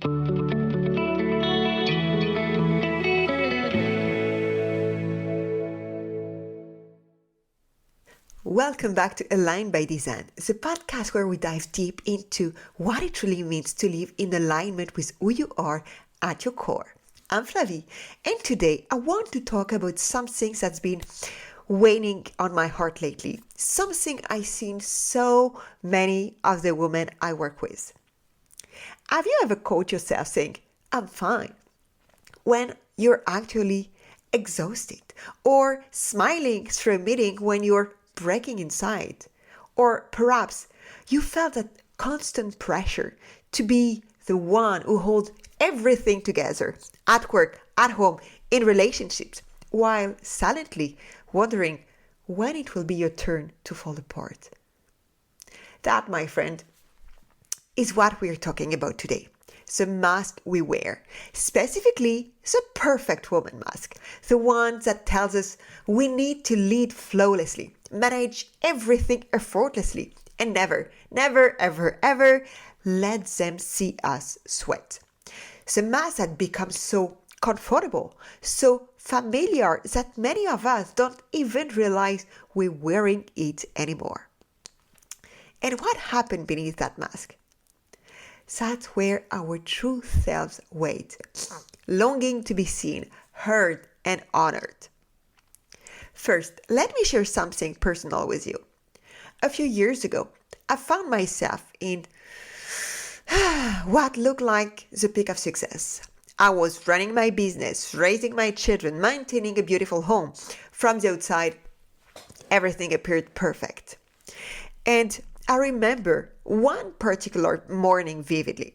Welcome back to Aligned by Design, the podcast where we dive deep into what it really means to live in alignment with who you are at your core. I'm Flavie, and today I want to talk about something that's been weighing on my heart lately, something I see in so many of the women I work with. Have you ever caught yourself saying, I'm fine, when you're actually exhausted, or smiling through a meeting when you're breaking inside? Or perhaps you felt that constant pressure to be the one who holds everything together at work, at home, in relationships, while silently wondering when it will be your turn to fall apart. That, my friend, is what we're talking about today. The mask we wear, specifically the perfect woman mask, the one that tells us we need to lead flawlessly, manage everything effortlessly, and never, ever, ever let them see us sweat. The mask that becomes so comfortable, so familiar that many of us don't even realize we're wearing it anymore. And what happened beneath that mask? That's where our true selves wait, longing to be seen, heard, and honored. First, let me share something personal with you. A few years ago, I found myself in what looked like the peak of success. I was running my business, raising my children, maintaining a beautiful home. From the outside, everything appeared perfect. And I remember one particular morning vividly.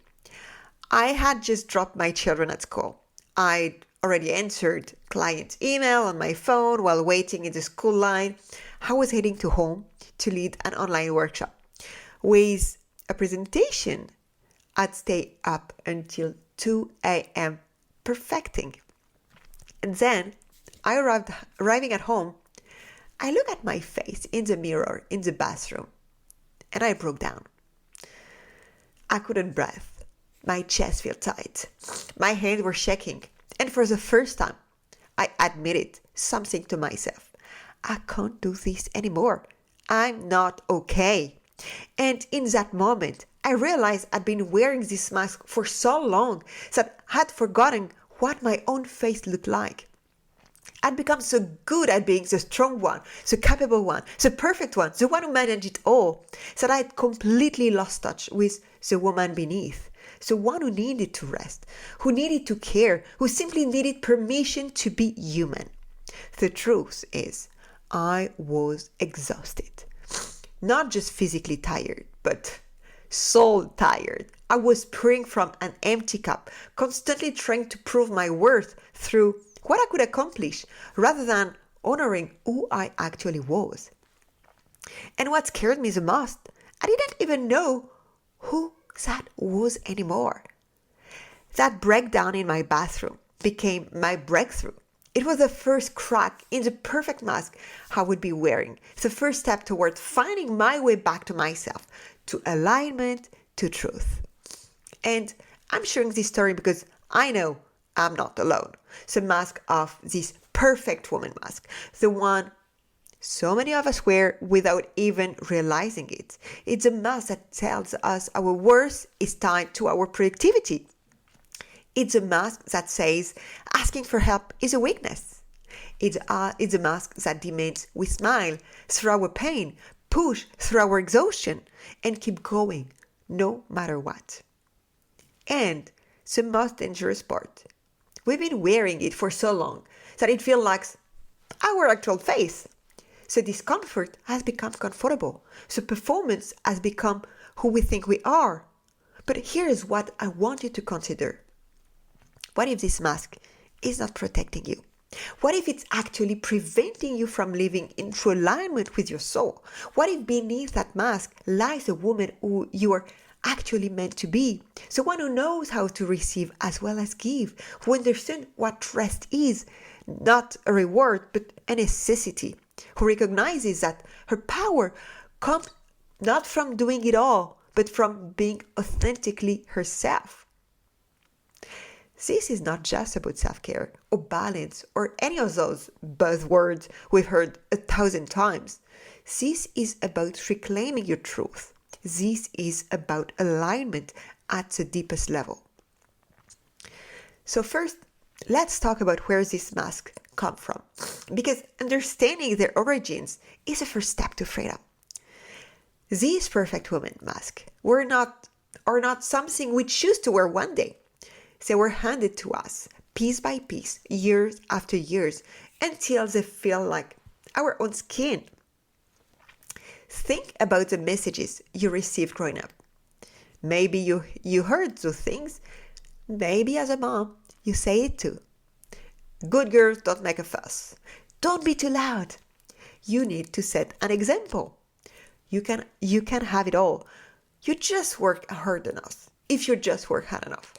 I had just dropped my children at school. I'd already answered client email on my phone while waiting in the school line. I was heading to home to lead an online workshop with a presentation I'd stay up until 2 a.m. perfecting. And then, arriving at home, I look at my face in the mirror in the bathroom, and I broke down. I couldn't breathe. My chest felt tight. My hands were shaking. And for the first time, I admitted something to myself. I can't do this anymore. I'm not okay. And in that moment, I realized I'd been wearing this mask for so long that I had forgotten what my own face looked like. I'd become so good at being the strong one, the capable one, the perfect one, the one who managed it all, that I'd completely lost touch with the woman beneath, the one who needed to rest, who needed to care, who simply needed permission to be human. The truth is, I was exhausted. Not just physically tired, but soul tired. I was pouring from an empty cup, constantly trying to prove my worth through what I could accomplish, rather than honoring who I actually was. And what scared me the most, I didn't even know who that was anymore. That breakdown in my bathroom became my breakthrough. It was the first crack in the perfect mask I would be wearing, the first step toward finding my way back to myself, to alignment, to truth. And I'm sharing this story because I know I'm not alone. The mask of this perfect woman mask, the one so many of us wear without even realizing it. It's a mask that tells us our worth is tied to our productivity. It's a mask that says asking for help is a weakness. It's a mask that demands we smile through our pain, push through our exhaustion, and keep going no matter what. And the most dangerous part, we've been wearing it for so long that it feels like our actual face. So discomfort has become comfortable. So performance has become who we think we are. But here's what I want you to consider. What if this mask is not protecting you? What if it's actually preventing you from living in true alignment with your soul? What if beneath that mask lies a woman who you are actually meant to be? The one who knows how to receive as well as give, who understands what rest is, not a reward but a necessity, who recognizes that her power comes not from doing it all, but from being authentically herself. This is not just about self-care or balance or any of those buzzwords we've heard 1,000 times. This is about reclaiming your truth. This is about alignment at the deepest level. So first, let's talk about where this mask come from, because understanding their origins is a first step to freedom. These perfect woman masks are not something we choose to wear one day. They were handed to us piece by piece, years after years, until they feel like our own skin. Think about the messages you received growing up. Maybe you heard those things. Maybe as a mom, you say it too. Good girls don't make a fuss. Don't be too loud. You need to set an example. You can have it all. You just work hard enough. If you just work hard enough.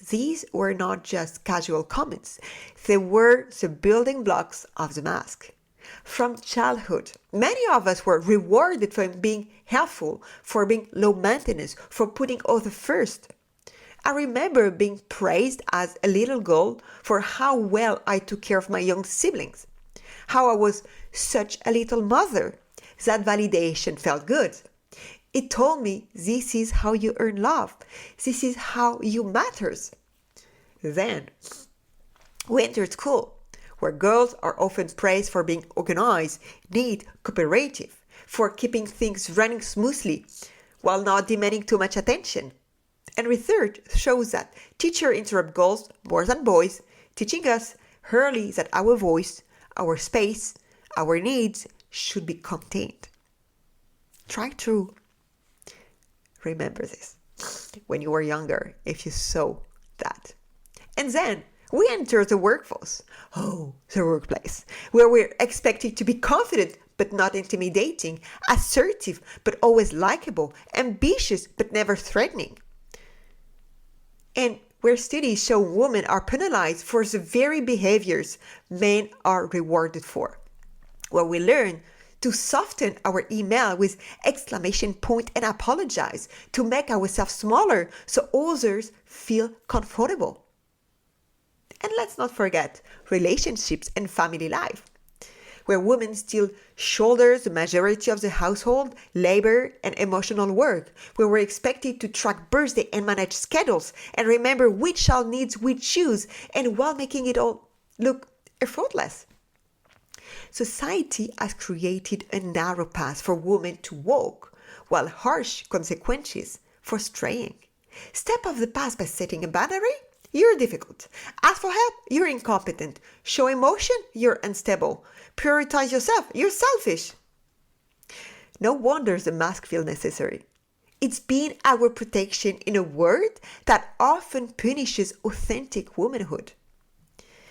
These were not just casual comments. They were the building blocks of the mask. From childhood, many of us were rewarded for being helpful, for being low maintenance, for putting others first. I remember being praised as a little girl for how well I took care of my young siblings, how I was such a little mother. That validation felt good. It told me this is how you earn love. This is how you matters. Then we entered school, where girls are often praised for being organized, neat, cooperative, for keeping things running smoothly while not demanding too much attention. And research shows that teachers interrupt girls more than boys, teaching us early that our voice, our space, our needs should be contained. Try to remember this when you were younger, if you saw that. And then we enter the workforce. Oh, the workplace, where we're expected to be confident but not intimidating, assertive but always likable, ambitious but never threatening. And where studies show women are penalized for the very behaviors men are rewarded for. Where we learn to soften our email with exclamation point and apologize, to make ourselves smaller so others feel comfortable. And let's not forget relationships and family life, where women still shoulder the majority of the household, labor, and emotional work, where we're expected to track birthday and manage schedules and remember which child needs which shoes, and while making it all look effortless. Society has created a narrow path for women to walk, while harsh consequences for straying. Step off the path by setting a boundary? You're difficult. Ask for help? You're incompetent. Show emotion? You're unstable. Prioritize yourself? You're selfish. No wonder the mask feels necessary. It's been our protection in a world that often punishes authentic womanhood.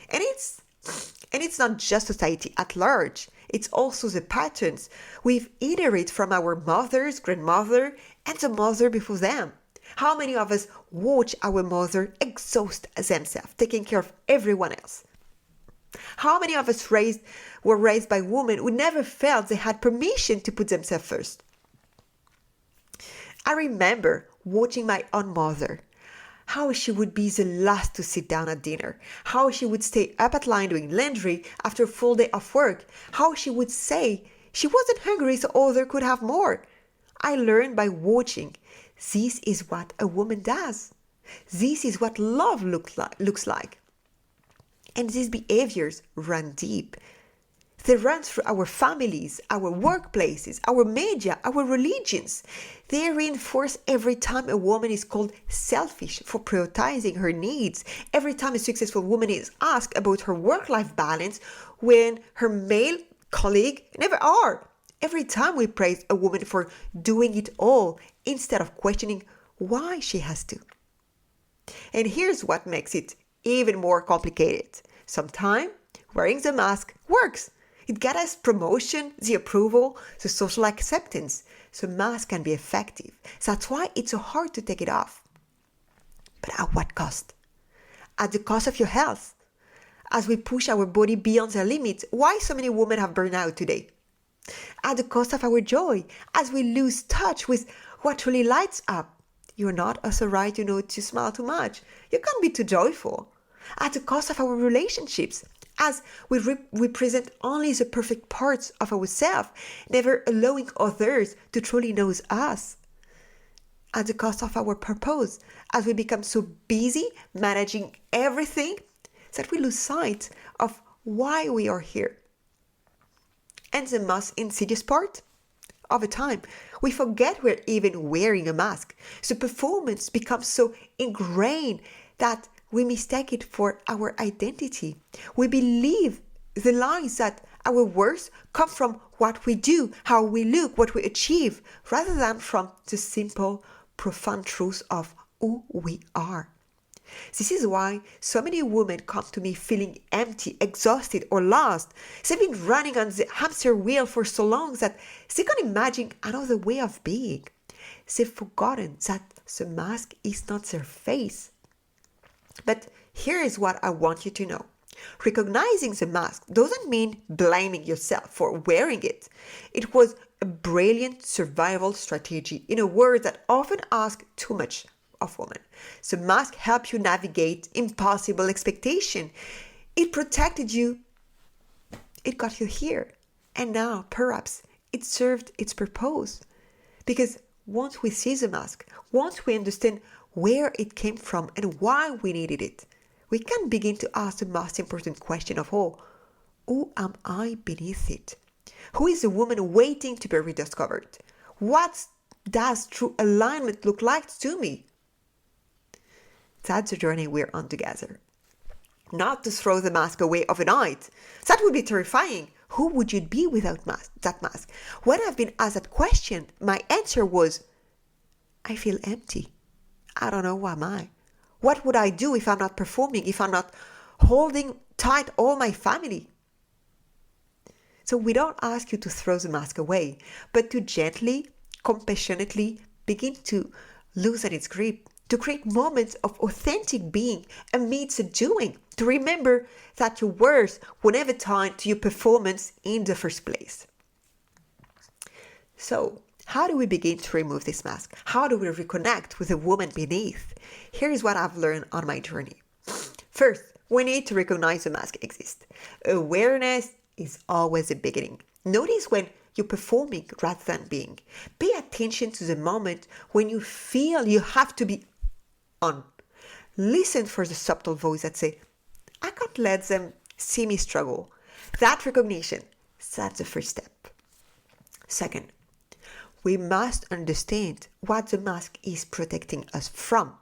And it's not just society at large. It's also the patterns we've inherited from our mothers, grandmother, and the mother before them. How many of us watch our mother exhaust themselves, taking care of everyone else? How many of us were raised by women who never felt they had permission to put themselves first? I remember watching my own mother, how she would be the last to sit down at dinner, how she would stay up at night doing laundry after a full day of work, how she would say she wasn't hungry so others could have more. I learned by watching. This is what a woman does. This is what love looks like. And these behaviors run deep. They run through our families, our workplaces, our media, our religions. They reinforce every time a woman is called selfish for prioritizing her needs, every time a successful woman is asked about her work-life balance when her male colleague never are. Every time we praise a woman for doing it all instead of questioning why she has to. And here's what makes it even more complicated. Sometimes wearing the mask works. It gets us promotion, the approval, the social acceptance. So mask can be effective. That's why it's so hard to take it off. But at what cost? At the cost of your health. As we push our body beyond their limits, why so many women have burnout today? At the cost of our joy, as we lose touch with what really lights up. You're not also right, to smile too much. You can't be too joyful. At the cost of our relationships, as we represent only the perfect parts of ourselves, never allowing others to truly know us. At the cost of our purpose, as we become so busy managing everything that we lose sight of why we are here. And the most insidious part? Over time, we forget we're even wearing a mask. So performance becomes so ingrained that we mistake it for our identity. We believe the lies that our worth come from what we do, how we look, what we achieve, rather than from the simple, profound truth of who we are. This is why so many women come to me feeling empty, exhausted, or lost. They've been running on the hamster wheel for so long that they can't imagine another way of being. They've forgotten that the mask is not their face. But here is what I want you to know. Recognizing the mask doesn't mean blaming yourself for wearing it. It was a brilliant survival strategy in a world that often asks too much of women. The mask helped you navigate impossible expectation. It protected you. It got you here. And now, perhaps, it served its purpose. Because once we see the mask, once we understand where it came from and why we needed it, we can begin to ask the most important question of all. Who am I beneath it? Who is the woman waiting to be rediscovered? What does true alignment look like to me? That's the journey we're on together. Not to throw the mask away overnight. That would be terrifying. Who would you be without that mask? When I've been asked that question, my answer was, I feel empty. I don't know who am I. What would I do if I'm not performing, if I'm not holding tight all my family? So we don't ask you to throw the mask away, but to gently, compassionately begin to loosen its grip, to create moments of authentic being amidst the doing, to remember that your worth will never tie to your performance in the first place. So, how do we begin to remove this mask? How do we reconnect with the woman beneath? Here is what I've learned on my journey. First, we need to recognize the mask exists. Awareness is always the beginning. Notice when you're performing rather than being. Pay attention to the moment when you feel you have to be on. Listen for the subtle voice that say, I can't let them see me struggle. That recognition, that's the first step. Second, we must understand what the mask is protecting us from.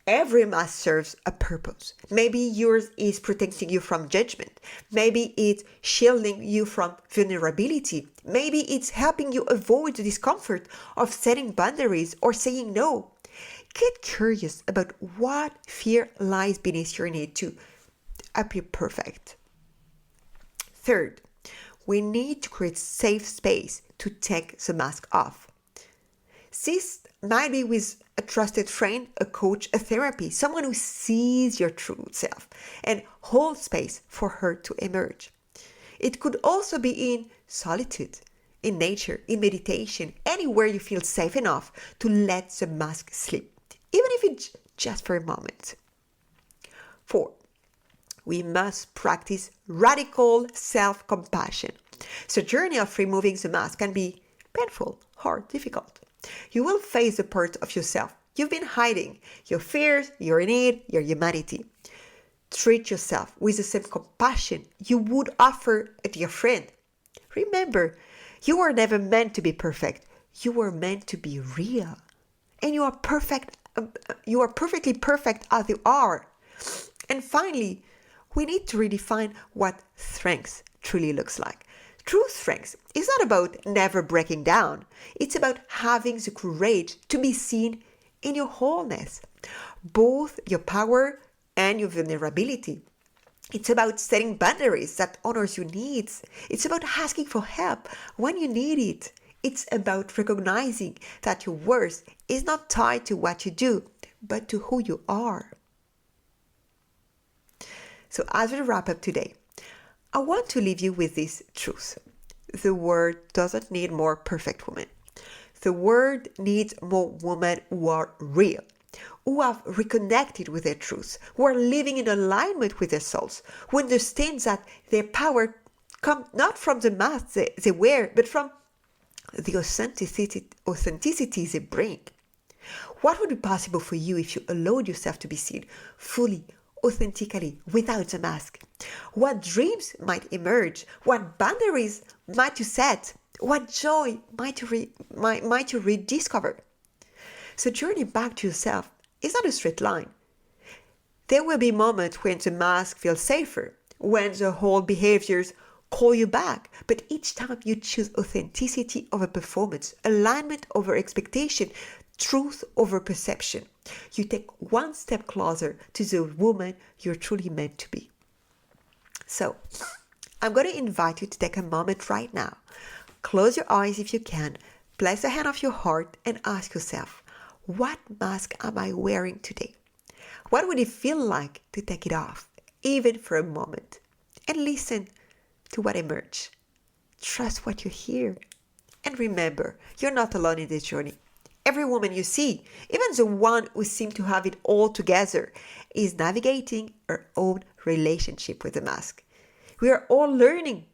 Every mask serves a purpose. Maybe yours is protecting you from judgment. Maybe it's shielding you from vulnerability. Maybe it's helping you avoid the discomfort of setting boundaries or saying no. Get curious about what fear lies beneath your need to appear perfect. Third, we need to create safe space to take the mask off. This might be with a trusted friend, a coach, a therapist, someone who sees your true self and holds space for her to emerge. It could also be in solitude, in nature, in meditation, anywhere you feel safe enough to let the mask slip, even if it's just for a moment. 4. We must practice radical self-compassion. The journey of removing the mask can be painful, hard, difficult. You will face the part of yourself you've been hiding, your fears, your need, your humanity. Treat yourself with the same compassion you would offer a dear friend. Remember, you were never meant to be perfect. You were meant to be real. And you are perfect. You are perfectly perfect as you are. And finally, we need to redefine what strength truly looks like. True strength is not about never breaking down. It's about having the courage to be seen in your wholeness, both your power and your vulnerability. It's about setting boundaries that honors your needs. It's about asking for help when you need it. It's about recognizing that your worth is not tied to what you do, but to who you are. So as we wrap up today, I want to leave you with this truth. The world doesn't need more perfect women. The world needs more women who are real, who have reconnected with their truth, who are living in alignment with their souls, who understand that their power comes not from the mask they wear, but from the authenticity they bring. What would be possible for you if you allowed yourself to be seen fully, authentically, without the mask? What dreams might emerge? What boundaries might you set? What joy might you rediscover? So journey back to yourself is not a straight line. There will be moments when the mask feels safer, when the old behaviors call you back. But each time you choose authenticity over performance, alignment over expectation, truth over perception, you take one step closer to the woman you're truly meant to be. So, I'm going to invite you to take a moment right now. Close your eyes if you can, place a hand on your heart and ask yourself, what mask am I wearing today? What would it feel like to take it off, even for a moment? And listen to what emerges. Trust what you hear. And remember, you're not alone in this journey. Every woman you see, even the one who seems to have it all together, is navigating her own relationship with the mask. We are all learning,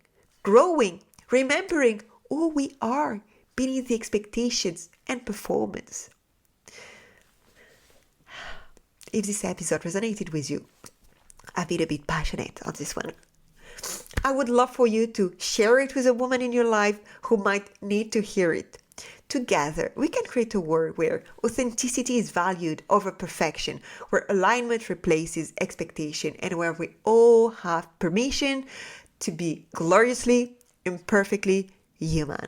growing, remembering who we are beneath the expectations and performance. If this episode resonated with you, I've been a bit passionate on this one. I would love for you to share it with a woman in your life who might need to hear it. Together, we can create a world where authenticity is valued over perfection, where alignment replaces expectation, and where we all have permission to be gloriously, imperfectly human.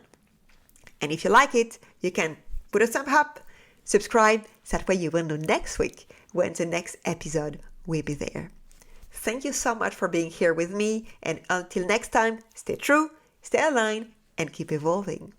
And if you like it, you can put a thumb up, subscribe, so that way you will know next week when the next episode will be there. Thank you so much for being here with me, and until next time, stay true, stay aligned, and keep evolving.